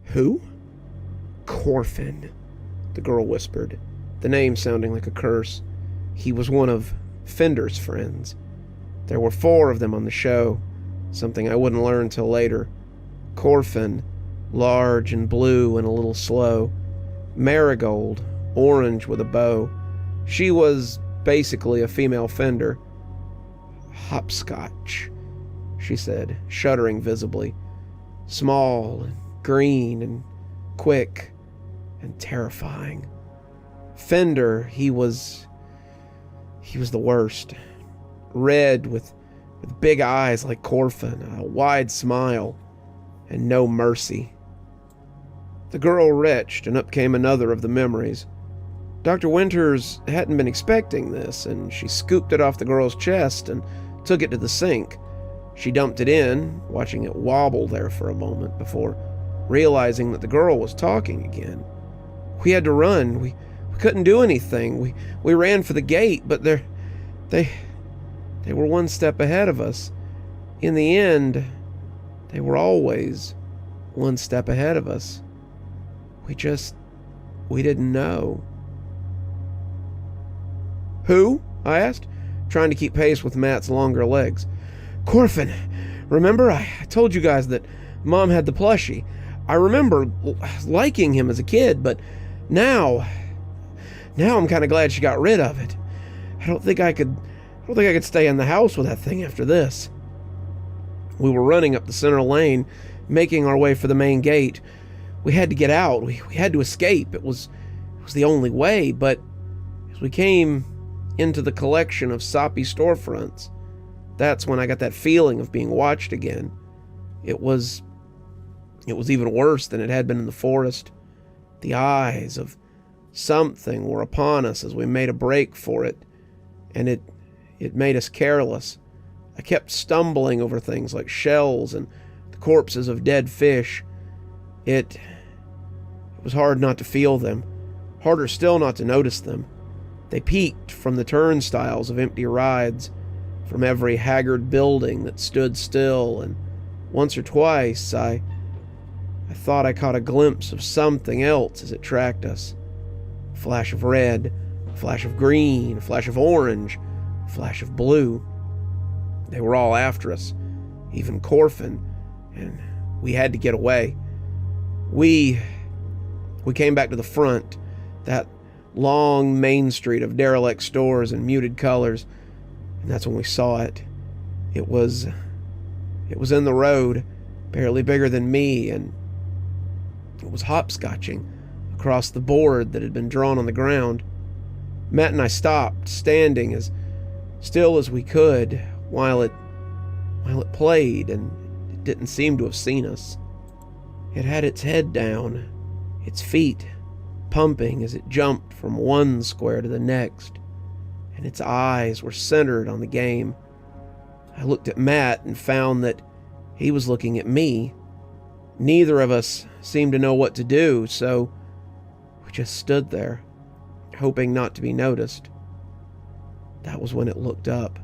Who? Corfin, the girl whispered, the name sounding like a curse. He was one of Fender's friends. There were 4 of them on the show, something I wouldn't learn till later. Corfin, large and blue and a little slow. Marigold, orange with a bow. She was basically a female Fender. Hopscotch, she said, shuddering visibly. Small and green and quick and terrifying. Fender, he was the worst. Red with big eyes like Corfin, a wide smile, and no mercy. The girl retched, and up came another of the memories. Dr. Winters hadn't been expecting this, and she scooped it off the girl's chest and took it to the sink. She dumped it in, watching it wobble there for a moment before realizing that the girl was talking again. We had to run. We couldn't do anything. We ran for the gate, but they were one step ahead of us. In the end, they were always one step ahead of us. We didn't know. Who? I asked, trying to keep pace with Matt's longer legs. Corfin. Remember, I told you guys that Mom had the plushie. I remember liking him as a kid, but now I'm kind of glad she got rid of it. I don't think I could stay in the house with that thing after this. We were running up the center lane, making our way for the main gate. We had to get out. We had to escape. It was the only way, but as we came into the collection of soppy storefronts, that's when I got that feeling of being watched again. It was even worse than it had been in the forest. The eyes of something were upon us as we made a break for it, and it made us careless. I kept stumbling over things like shells and the corpses of dead fish. It was hard not to feel them, harder still not to notice them. They peeked from the turnstiles of empty rides, from every haggard building that stood still, and once or twice I thought I caught a glimpse of something else as it tracked us. A flash of red, a flash of green, a flash of orange, a flash of blue. They were all after us, even Corfin, and we had to get away. We came back to the front, that long main street of derelict stores and muted colors, and that's when we saw it. It was in the road, barely bigger than me, and it was hopscotching across the board that had been drawn on the ground. Matt and I stopped, standing as still as we could, while it played, and it didn't seem to have seen us. It had its head down, its feet pumping as it jumped from one square to the next, and its eyes were centered on the game. I looked at Matt and found that he was looking at me. Neither of us seemed to know what to do, so we just stood there, hoping not to be noticed. That was when it looked up.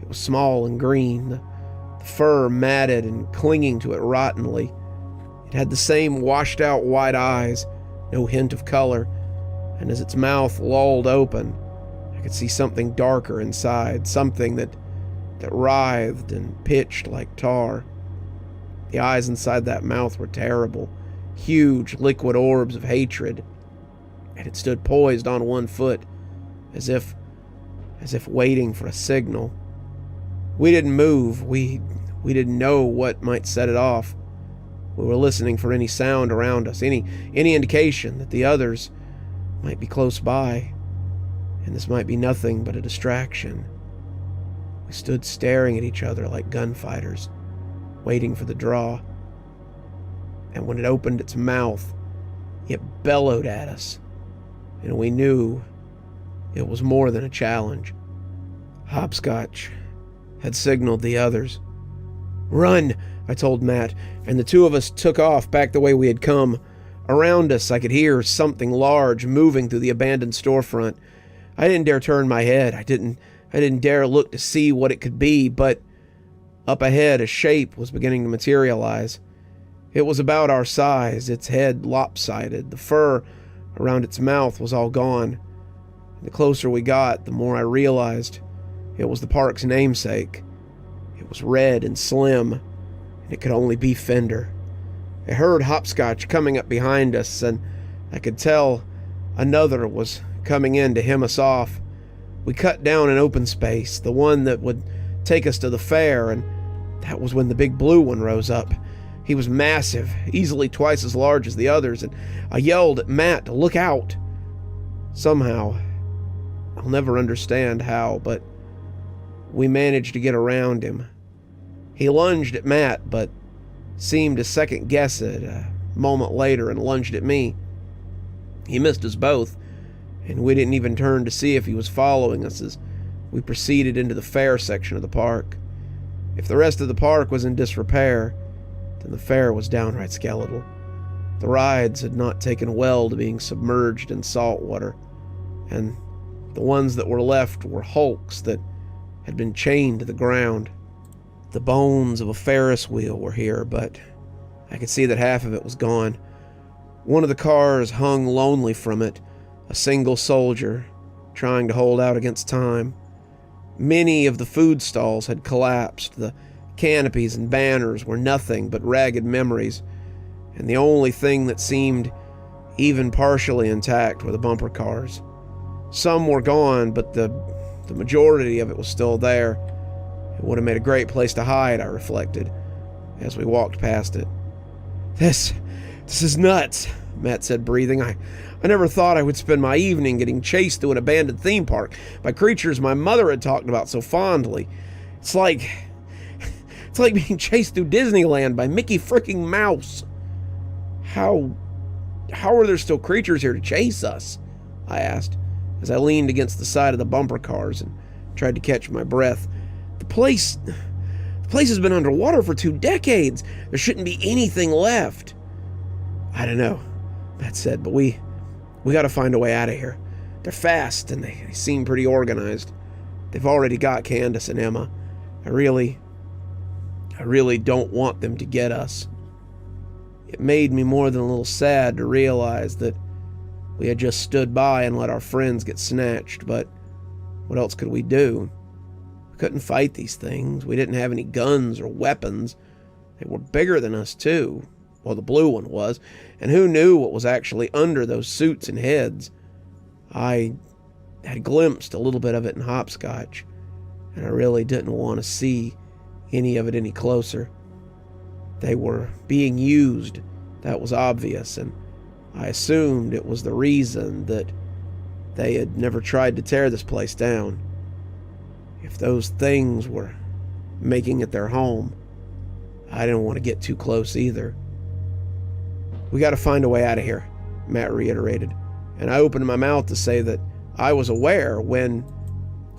It was small and green, the fur matted and clinging to it rottenly. It had the same washed-out white eyes, no hint of color, and as its mouth lolled open, I could see something darker inside, something that writhed and pitched like tar. The eyes inside that mouth were terrible, huge liquid orbs of hatred, and it stood poised on one foot, as if waiting for a signal. We didn't move. We didn't know what might set it off. We were listening for any sound around us, any indication that the others might be close by, and this might be nothing but a distraction. We stood staring at each other like gunfighters, waiting for the draw. And when it opened its mouth, it bellowed at us, and we knew it was more than a challenge. Hopscotch had signaled the others. "Run," I told Matt, and the two of us took off back the way we had come. Around us, I could hear something large moving through the abandoned storefront. I didn't dare turn my head. I didn't dare look to see what it could be, but up ahead, a shape was beginning to materialize. It was about our size, its head lopsided. The fur around its mouth was all gone. The closer we got, the more I realized it was the park's namesake. It was red and slim, and it could only be Fender. I heard Hopscotch coming up behind us, and I could tell another was coming in to hem us off. We cut down an open space, the one that would take us to the fair, and that was when the big blue one rose up. He was massive, easily twice as large as the others, and I yelled at Matt to look out. Somehow, I'll never understand how, but we managed to get around him. He lunged at Matt, but seemed to second guess it a moment later and lunged at me. He missed us both, and we didn't even turn to see if he was following us as we proceeded into the fair section of the park. If the rest of the park was in disrepair, then the fair was downright skeletal. The rides had not taken well to being submerged in salt water, and the ones that were left were hulks that had been chained to the ground. The bones of a Ferris wheel were here, but I could see that half of it was gone. One of the cars hung lonely from it, a single soldier, trying to hold out against time. Many of the food stalls had collapsed. The canopies and banners were nothing but ragged memories, and the only thing that seemed even partially intact were the bumper cars. Some were gone, but the majority of it was still there. It would have made a great place to hide, I reflected, as we walked past it. This is nuts, Matt said, breathing. I never thought I would spend my evening getting chased through an abandoned theme park by creatures my mother had talked about so fondly. It's like being chased through Disneyland by Mickey freaking Mouse. How are there still creatures here to chase us? I asked, as I leaned against the side of the bumper cars and tried to catch my breath. The place has been underwater for 2 decades. There shouldn't be anything left. I don't know, Matt said, but we got to find a way out of here. They're fast, and they seem pretty organized. They've already got Candace and Emma. I really don't want them to get us. It made me more than a little sad to realize that we had just stood by and let our friends get snatched, but what else could we do? We couldn't fight these things. We didn't have any guns or weapons. They were bigger than us, too. Well, the blue one was, and who knew what was actually under those suits and heads? I had glimpsed a little bit of it in Hopscotch, and I really didn't want to see any of it any closer. They were being used, that was obvious, and I assumed it was the reason that they had never tried to tear this place down. If those things were making it their home, I didn't want to get too close either. We got to find a way out of here, Matt reiterated, and I opened my mouth to say that I was aware when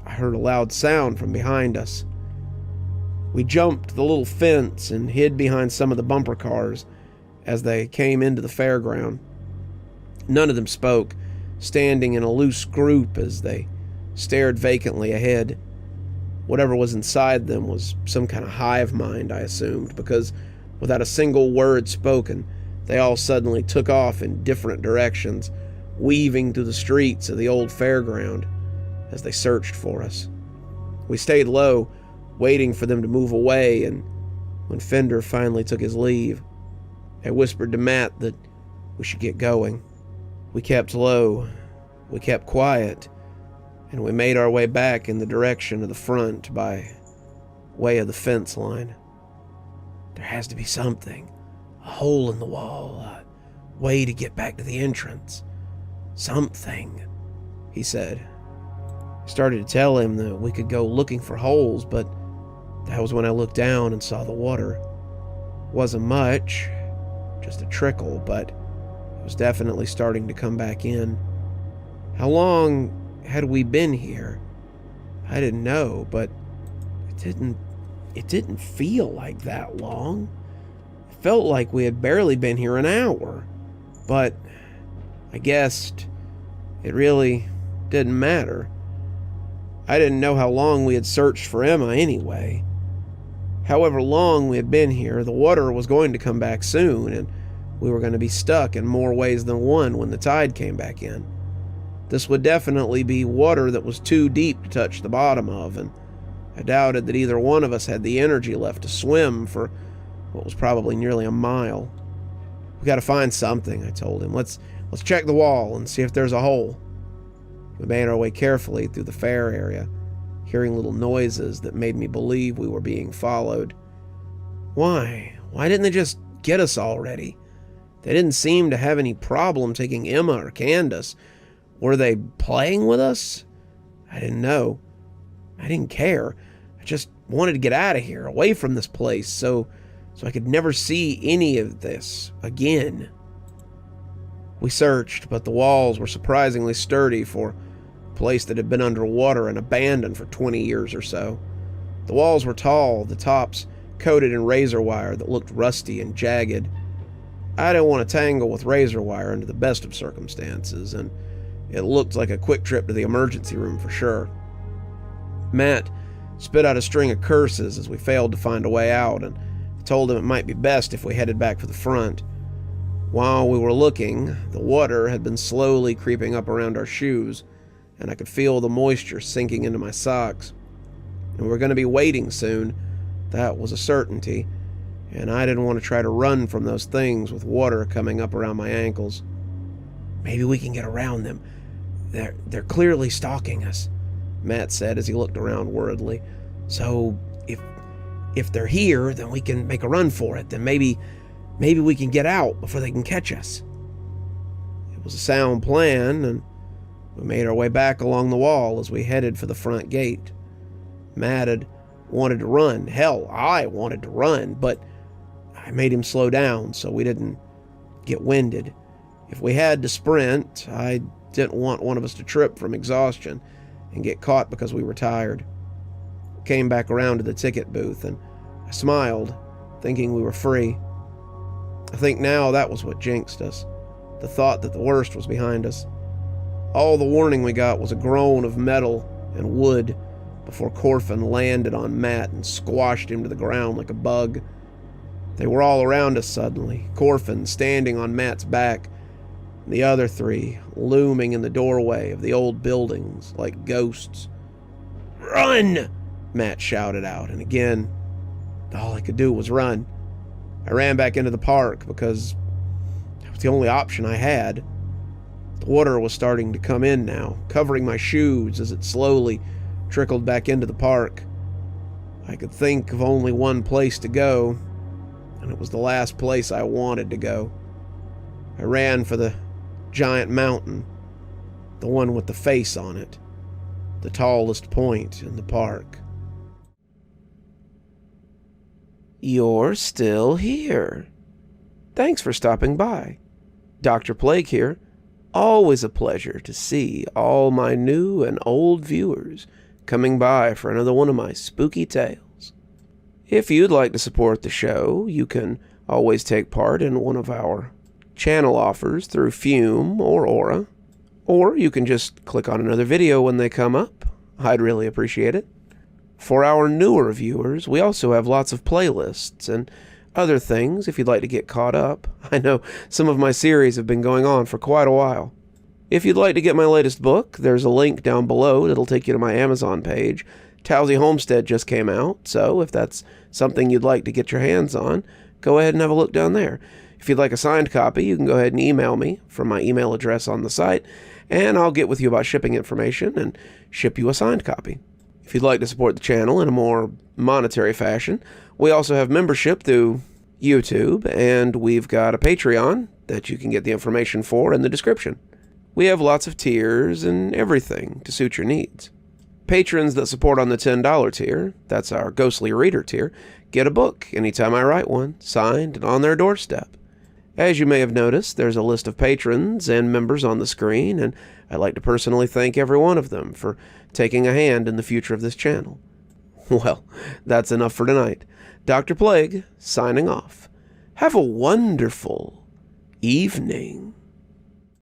I heard a loud sound from behind us. We jumped the little fence and hid behind some of the bumper cars as they came into the fairground. None of them spoke, standing in a loose group as they stared vacantly ahead. Whatever was inside them was some kind of hive mind, I assumed, because without a single word spoken, they all suddenly took off in different directions, weaving through the streets of the old fairground as they searched for us. We stayed low, waiting for them to move away, and when Fender finally took his leave, I whispered to Matt that we should get going. We kept low, we kept quiet, and we made our way back in the direction of the front by way of the fence line. There has to be something, a hole in the wall, a way to get back to the entrance. Something, he said. I started to tell him that we could go looking for holes, but that was when I looked down and saw the water. It wasn't much, just a trickle, but it was definitely starting to come back in. How long had we been here? I didn't know, but it didn't feel like that long. It felt like we had barely been here an hour, but I guessed it really didn't matter. I didn't know how long we had searched for Emma anyway. However long we had been here, the water was going to come back soon, and we were going to be stuck in more ways than one when the tide came back in. This would definitely be water that was too deep to touch the bottom of, and I doubted that either one of us had the energy left to swim for what was probably nearly a mile. "We got to find something," I told him. Let's check the wall and see if there's a hole." We made our way carefully through the fair area, hearing little noises that made me believe we were being followed. Why didn't they just get us already? They didn't seem to have any problem taking Emma or Candace. Were they playing with us? I didn't know. I didn't care. I just wanted to get out of here, away from this place, so I could never see any of this again. We searched, but the walls were surprisingly sturdy for a place that had been underwater and abandoned for 20 years or so. The walls were tall, the tops coated in razor wire that looked rusty and jagged. I didn't want to tangle with razor wire under the best of circumstances, and it looked like a quick trip to the emergency room for sure. Matt spit out a string of curses as we failed to find a way out, and I told him it might be best if we headed back for the front. While we were looking, the water had been slowly creeping up around our shoes, and I could feel the moisture sinking into my socks. And we were going to be waiting soon. That was a certainty, and I didn't want to try to run from those things with water coming up around my ankles. "Maybe we can get around them. They're clearly stalking us," Matt said as he looked around worriedly. "So if they're here, then we can make a run for it. Then maybe we can get out before they can catch us." It was a sound plan, and we made our way back along the wall as we headed for the front gate. Matt had wanted to run. Hell, I wanted to run, but I made him slow down so we didn't get winded. If we had to sprint, I didn't want one of us to trip from exhaustion and get caught because we were tired. Came back around to the ticket booth, and I smiled, thinking we were free. I think now that was what jinxed us, the thought that the worst was behind us. All the warning we got was a groan of metal and wood before Corfin landed on Matt and squashed him to the ground like a bug. They were all around us suddenly, Corfin standing on Matt's back, and the other three looming in the doorway of the old buildings like ghosts. "Run!" Matt shouted out, and again, all I could do was run. I ran back into the park because that was the only option I had. The water was starting to come in now, covering my shoes as it slowly trickled back into the park. I could think of only one place to go, and it was the last place I wanted to go. I ran for the giant mountain, the one with the face on it, the tallest point in the park. You're still here. Thanks for stopping by. Dr. Plague here. Always a pleasure to see all my new and old viewers coming by for another one of my spooky tales. If you'd like to support the show, you can always take part in one of our channel offers through Fume or Aura, or you can just click on another video when they come up. I'd really appreciate it. For our newer viewers, we also have lots of playlists and other things if you'd like to get caught up. I know some of my series have been going on for quite a while. If you'd like to get my latest book, there's a link down below that'll take you to my Amazon page. Towesey Homestead just came out, so if that's something you'd like to get your hands on, go ahead and have a look down there. If you'd like a signed copy, you can go ahead and email me from my email address on the site, and I'll get with you about shipping information and ship you a signed copy. If you'd like to support the channel in a more monetary fashion, we also have membership through YouTube, and we've got a Patreon that you can get the information for in the description. We have lots of tiers and everything to suit your needs. Patrons that support on the $10 tier, that's our Ghostly Reader tier, get a book anytime I write one, signed and on their doorstep. As you may have noticed, there's a list of patrons and members on the screen, and I'd like to personally thank every one of them for taking a hand in the future of this channel. Well, that's enough for tonight. Dr. Plague, signing off. Have a wonderful evening.